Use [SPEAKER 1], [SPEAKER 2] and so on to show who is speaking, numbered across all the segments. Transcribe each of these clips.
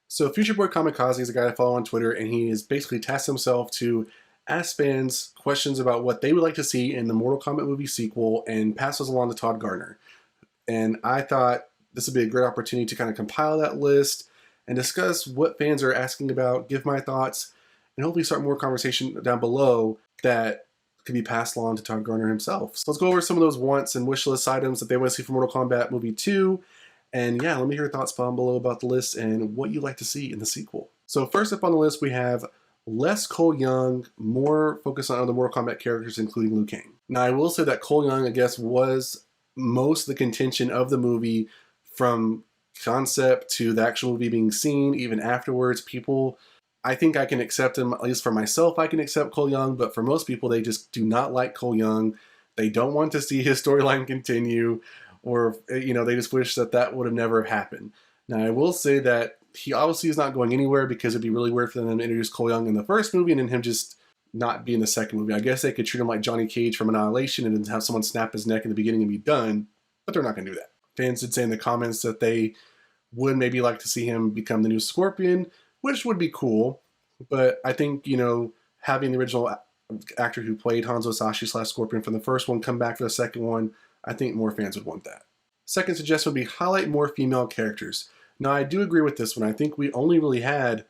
[SPEAKER 1] So Future Boy Kamikaze is a guy I follow on Twitter, and he has basically tasked himself to ask fans questions about what they would like to see in the Mortal Kombat movie sequel and pass those along to Todd Garner. And I thought this would be a great opportunity to kind of compile that list and discuss what fans are asking about, give my thoughts, and hopefully start more conversation down below that could be passed along to Todd Garner himself. So let's go over some of those wants and wish list items that they want to see for Mortal Kombat Movie 2. And yeah, let me hear your thoughts down below about the list and what you'd like to see in the sequel. So first up on the list, we have less Cole Young, more focus on other Mortal Kombat characters, including Liu Kang. Now, I will say that Cole Young, I guess, was most of the contention of the movie from concept to the actual movie being seen, even afterwards. People, I think I can accept him, at least for myself, I can accept Cole Young, but for most people, they just do not like Cole Young. They don't want to see his storyline continue, or, you know, they just wish that that would have never happened. Now, I will say that he obviously is not going anywhere because it'd be really weird for them to introduce Cole Young in the first movie and then him just not be in the second movie. I guess they could treat him like Johnny Cage from Annihilation and then have someone snap his neck in the beginning and be done, but they're not going to do that. Fans did say in the comments that they would maybe like to see him become the new Scorpion, which would be cool, but I think, you know, having the original actor who played Hanzo Sashi / Scorpion from the first one come back for the second one, I think more fans would want that. Second suggestion would be highlight more female characters. Now, I do agree with this one. I think we only really had,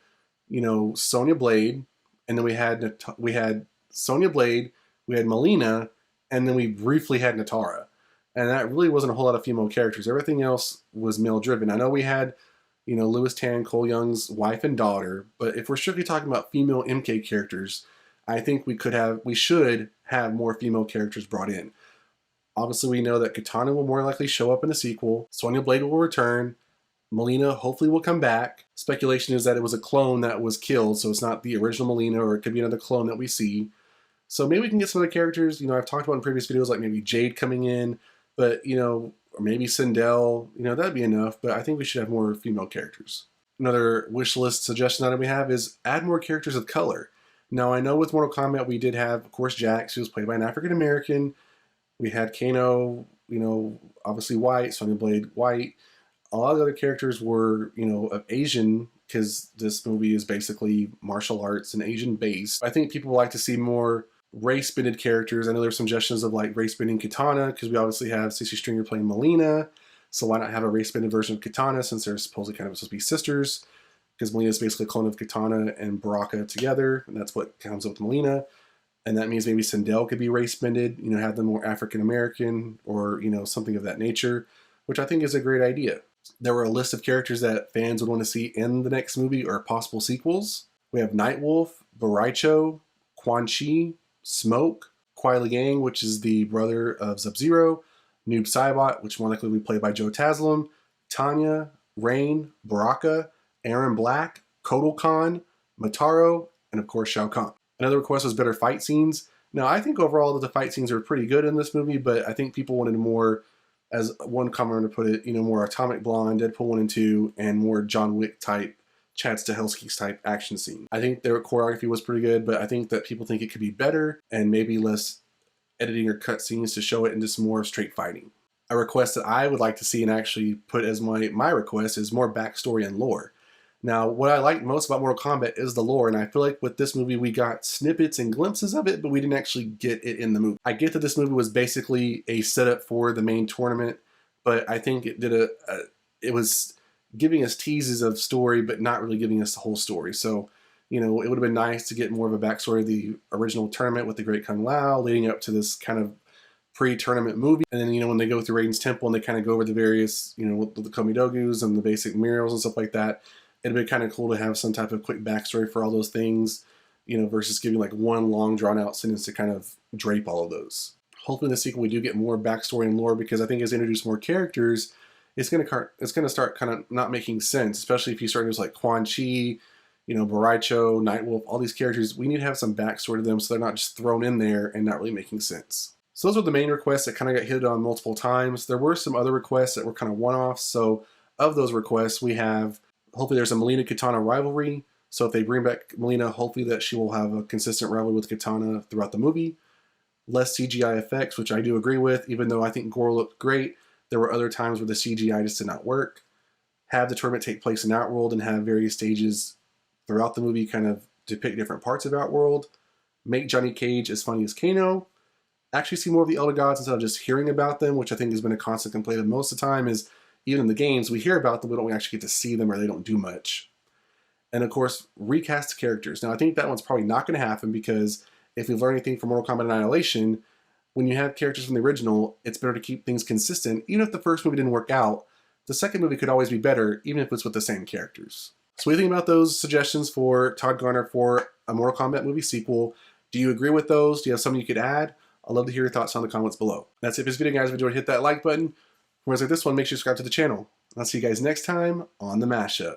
[SPEAKER 1] you know, Sonya Blade, and then we had Sonya Blade, we had Melina, and then we briefly had Natara. And that really wasn't a whole lot of female characters. Everything else was male-driven. I know we had, you know, Lewis Tan, Cole Young's wife and daughter, but if we're strictly talking about female MK characters, I think we should have more female characters brought in. Obviously, we know that Kitana will more likely show up in the sequel. Sonya Blade will return. Melina hopefully will come back. Speculation is that it was a clone that was killed, so it's not the original Melina, or it could be another clone that we see. So maybe we can get some other characters. You know, I've talked about in previous videos, like maybe Jade coming in, but, you know, or maybe Sindel. You know, that'd be enough, but I think we should have more female characters. Another wish list suggestion item we have is add more characters of color. Now, I know with Mortal Kombat we did have, of course, Jax, who was played by an African American. We had Kano, you know, obviously white, Sonya Blade white. A lot of the other characters were, you know, of Asian, because this movie is basically martial arts and Asian based. I think people would like to see more race-bended characters. I know there's suggestions of like race-bending Kitana, because we obviously have Cece Stringer playing Melina. So why not have a race-bended version of Kitana, since they're supposedly kind of supposed to be sisters? Because Melina is basically a clone of Kitana and Baraka together, and that's what comes up with Melina. And that means maybe Sindel could be race-bended, you know, have them more African-American or, you know, something of that nature, which I think is a great idea. There were a list of characters that fans would want to see in the next movie or possible sequels. We have Nightwolf, Baraicho, Quan Chi, Smoke, Kuai Liang, which is the brother of Sub-Zero, Noob Saibot, which more likely will be played by Joe Taslim, Tanya, Rain, Baraka, Aaron Black, Kotal Khan, Mataro, and of course Shao Kahn. Another request was better fight scenes. Now, I think overall that the fight scenes are pretty good in this movie, but I think people wanted more, as one commenter put it, you know, more Atomic Blonde, Deadpool 1 and 2, and more John Wick type, Chad Stahelski's type action scene. I think their choreography was pretty good, but I think that people think it could be better and maybe less editing or cut scenes to show it in just more straight fighting. A request that I would like to see and actually put as my request is more backstory and lore. Now, what I like most about Mortal Kombat is the lore, and I feel like with this movie we got snippets and glimpses of it, but we didn't actually get it in the movie. I get that this movie was basically a setup for the main tournament, but I think it did it was giving us teases of story, but not really giving us the whole story. So, you know, it would have been nice to get more of a backstory of the original tournament with the Great Kung Lao leading up to this kind of pre-tournament movie. And then, you know, when they go through Raiden's temple and they kind of go over the various, you know, the Komidogus and the basic murals and stuff like that, it'd be kind of cool to have some type of quick backstory for all those things, you know, versus giving like one long drawn out sentence to kind of drape all of those. Hopefully in the sequel we do get more backstory and lore, because I think as they introduce more characters, it's gonna start kind of not making sense, especially if you start with like Quan Chi, you know, Baraicho, Nightwolf, all these characters. We need to have some backstory to them so they're not just thrown in there and not really making sense. So those are the main requests that kind of got hit on multiple times. There were some other requests that were kind of one-offs. So of those requests, we have, hopefully there's a Melina Kitana rivalry. So if they bring back Melina, hopefully that she will have a consistent rivalry with Kitana throughout the movie. Less CGI effects, which I do agree with, even though I think Gore looked great. There were other times where the CGI just did not work. have the tournament take place in Outworld and have various stages throughout the movie kind of depict different parts of Outworld, make Johnny Cage as funny as Kano, actually see more of the Elder Gods instead of just hearing about them, which I think has been a constant complaint of most of the time is even in the games, we hear about them, we don't actually get to see them or they don't do much. And of course, recast the characters. Now I think that one's probably not going to happen because if we've learned anything from Mortal Kombat Annihilation, when you have characters from the original, it's better to keep things consistent. Even if the first movie didn't work out, the second movie could always be better, even if it's with the same characters. So what do you think about those suggestions for Todd Garner for a Mortal Kombat movie sequel? Do you agree with those? Do you have something you could add? I'd love to hear your thoughts on the comments below. That's it for this video, guys. If you enjoyed, hit that like button. For videos like this one, make sure you subscribe to the channel. I'll see you guys next time on The Mashup.